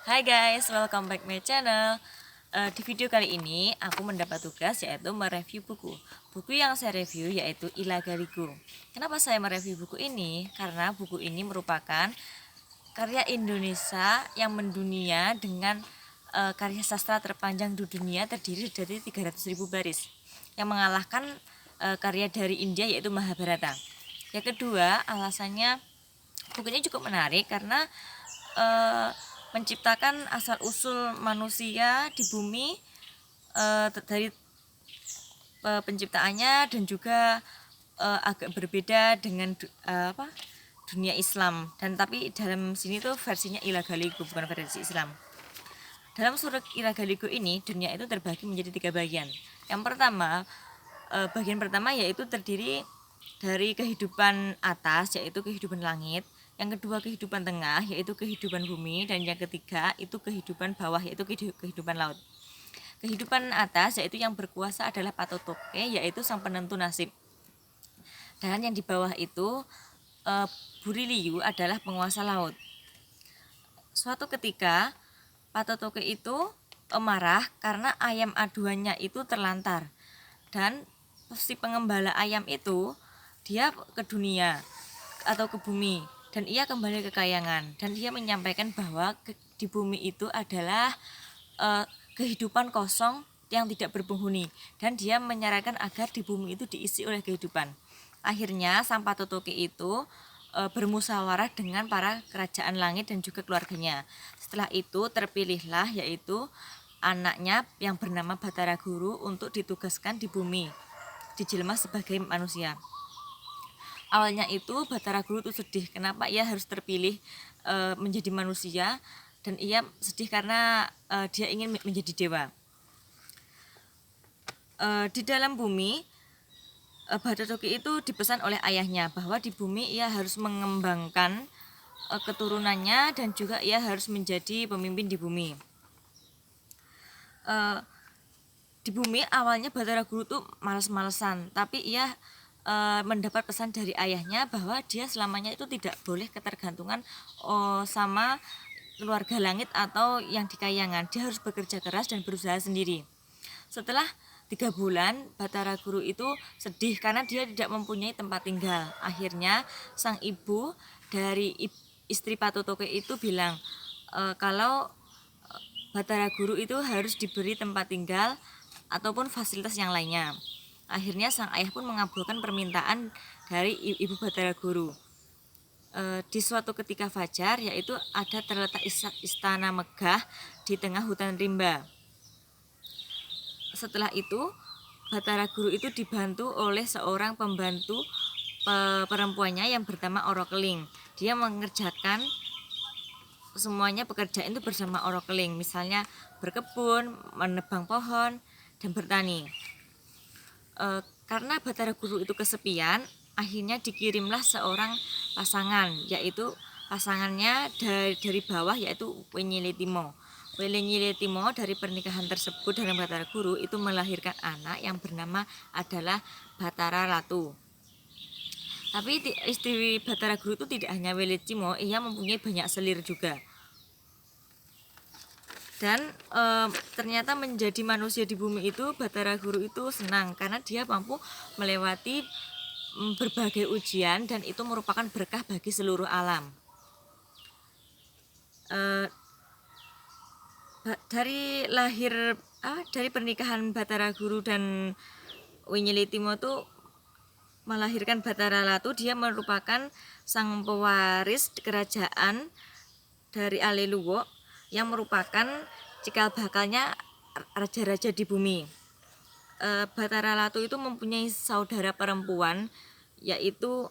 Hai guys, welcome back my channel. Di video kali ini aku mendapat tugas yaitu mereview buku. Buku yang saya review yaitu Ilaga Ligo. Kenapa saya mereview buku ini? Karena buku ini merupakan karya Indonesia yang mendunia dengan karya sastra terpanjang di dunia, terdiri dari 300.000 baris, yang mengalahkan karya dari India yaitu Mahabharata. Yang kedua, alasannya bukunya cukup menarik karena menciptakan asal-usul manusia di bumi, dari penciptaannya, dan juga agak berbeda dengan dunia Islam. Dan tapi dalam sini tuh versinya Ilaga Ligo, bukan versi Islam. Dalam surat Ilaga Ligo ini, dunia itu terbagi menjadi 3 bagian. Yang pertama, bagian pertama yaitu terdiri dari kehidupan atas, yaitu kehidupan langit. Yang kedua, kehidupan tengah, yaitu kehidupan bumi. Dan yang ketiga, itu kehidupan bawah, yaitu kehidupan laut. Kehidupan atas yaitu yang berkuasa adalah Patotoke, yaitu sang penentu nasib. Dan yang di bawah itu Buriliu adalah penguasa laut. Suatu ketika Patotoke itu marah karena ayam aduannya itu terlantar. Dan si pengembala ayam itu dia ke dunia atau ke bumi, dan ia kembali ke kayangan, dan dia menyampaikan bahwa di bumi itu adalah kehidupan kosong yang tidak berpenghuni, dan dia menyarankan agar di bumi itu diisi oleh kehidupan. Akhirnya sang Patotoke itu bermusyawarah dengan para kerajaan langit dan juga keluarganya. Setelah itu terpilihlah yaitu anaknya yang bernama Batara Guru untuk ditugaskan di bumi, dijelma sebagai manusia. Awalnya itu Batara Guru itu sedih kenapa ia harus terpilih menjadi manusia, dan ia sedih karena dia ingin menjadi dewa. Di dalam bumi, Batara itu dipesan oleh ayahnya bahwa di bumi ia harus mengembangkan keturunannya, dan juga ia harus menjadi pemimpin di bumi. Di bumi awalnya Batara Guru tuh malas-malesan, tapi ia mendapat pesan dari ayahnya bahwa dia selamanya itu tidak boleh ketergantungan sama keluarga langit atau yang di kayangan. Dia harus bekerja keras dan berusaha sendiri. Setelah 3 bulan, Batara Guru itu sedih karena dia tidak mempunyai tempat tinggal. Akhirnya sang ibu dari istri Patotoke itu bilang kalau Batara Guru itu harus diberi tempat tinggal ataupun fasilitas yang lainnya. Akhirnya sang ayah pun mengabulkan permintaan dari ibu Batara Guru. Di suatu ketika fajar, yaitu ada terletak istana megah di tengah hutan rimba. Setelah itu Batara Guru itu dibantu oleh seorang pembantu perempuannya yang bernama Orokeling. Dia mengerjakan semuanya pekerjaan itu bersama Orokeling, misalnya berkebun, menebang pohon, dan bertani. Karena Batara Guru itu kesepian, akhirnya dikirimlah seorang pasangan, yaitu pasangannya dari bawah, yaitu Wenyilitimo. Wenyilitimo dari pernikahan tersebut dengan Batara Guru itu melahirkan anak yang bernama adalah Batara Ratu. Tapi istri Batara Guru itu tidak hanya Wenyilitimo, ia mempunyai banyak selir juga. Dan ternyata menjadi manusia di bumi itu Batara Guru itu senang karena dia mampu melewati berbagai ujian, dan itu merupakan berkah bagi seluruh alam. Dari pernikahan Batara Guru dan Wenyilitimo itu melahirkan Batara Ratu. Dia merupakan sang pewaris kerajaan dari Aleluwo yang merupakan cikal bakalnya raja-raja di bumi. Batara Ratu itu mempunyai saudara perempuan yaitu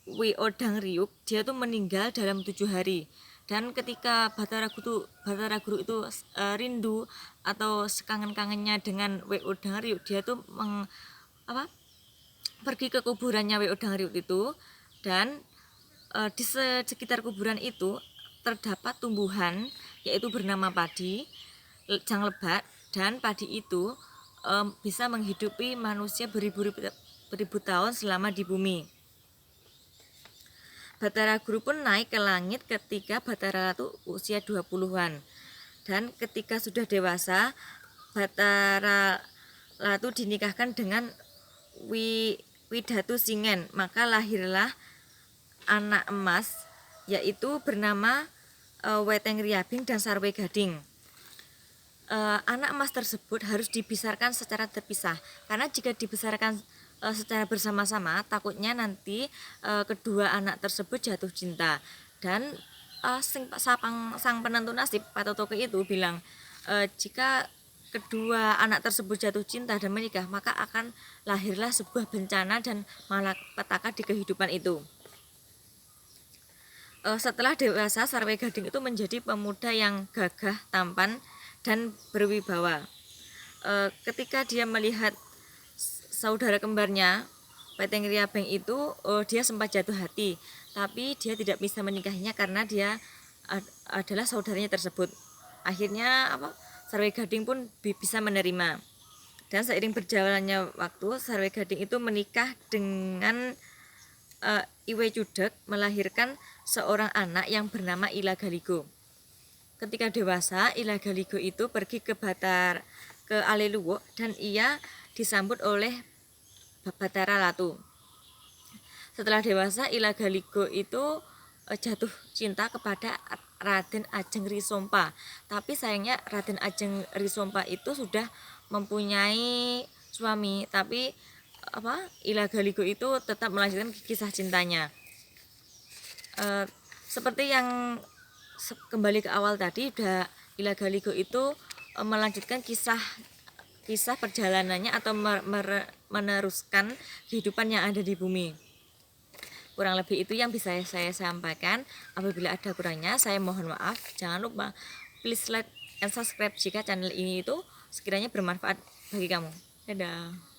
Wiodangryuk. Dia tuh meninggal dalam 7 hari. Dan ketika Batara Guru itu rindu atau sekangen-kangennya dengan Wiodangryuk, dia tuh pergi ke kuburannya Wiodangryuk itu, dan di sekitar kuburan itu terdapat tumbuhan yaitu bernama padi, jang lebat, dan padi itu bisa menghidupi manusia beribu tahun selama di bumi. Batara Guru pun naik ke langit ketika Batara Ratu usia 20-an. Dan ketika sudah dewasa, Batara Ratu dinikahkan dengan Widatu Singen, maka lahirlah anak emas yaitu bernama Weteng Riabing dan Sarwe Gading. Anak emas tersebut harus dibesarkan secara terpisah, karena jika dibesarkan secara bersama-sama takutnya nanti kedua anak tersebut jatuh cinta. Dan sang penentu nasib Patotoke itu bilang, jika kedua anak tersebut jatuh cinta dan menikah, maka akan lahirlah sebuah bencana dan malapetaka di kehidupan itu. Setelah dewasa, Sarwe Gading itu menjadi pemuda yang gagah, tampan, dan berwibawa. Ketika dia melihat saudara kembarnya Weteng Riabing itu, dia sempat jatuh hati, tapi dia tidak bisa menikahinya karena dia adalah saudaranya tersebut. Akhirnya Sarwe Gading pun bisa menerima. Dan seiring berjalannya waktu, Sarwe Gading itu menikah dengan Iwe Cudek, melahirkan seorang anak yang bernama Ila Galigo. Ketika dewasa, Ila Galigo itu pergi ke Aleluwo dan ia disambut oleh Batara Ratu. Setelah dewasa, Ila Galigo itu jatuh cinta kepada Raden Ajeng Risompa. Tapi sayangnya Raden Ajeng Risompa itu sudah mempunyai suami, tapi Ila Galigo itu tetap melanjutkan kisah cintanya. Seperti yang kembali ke awal tadi, Ila Galigo itu melanjutkan kisah perjalanannya atau meneruskan kehidupan yang ada di bumi. Kurang lebih itu yang bisa saya sampaikan. Apabila ada kurangnya, saya mohon maaf. Jangan lupa please like and subscribe jika channel ini itu sekiranya bermanfaat bagi kamu. Dadah.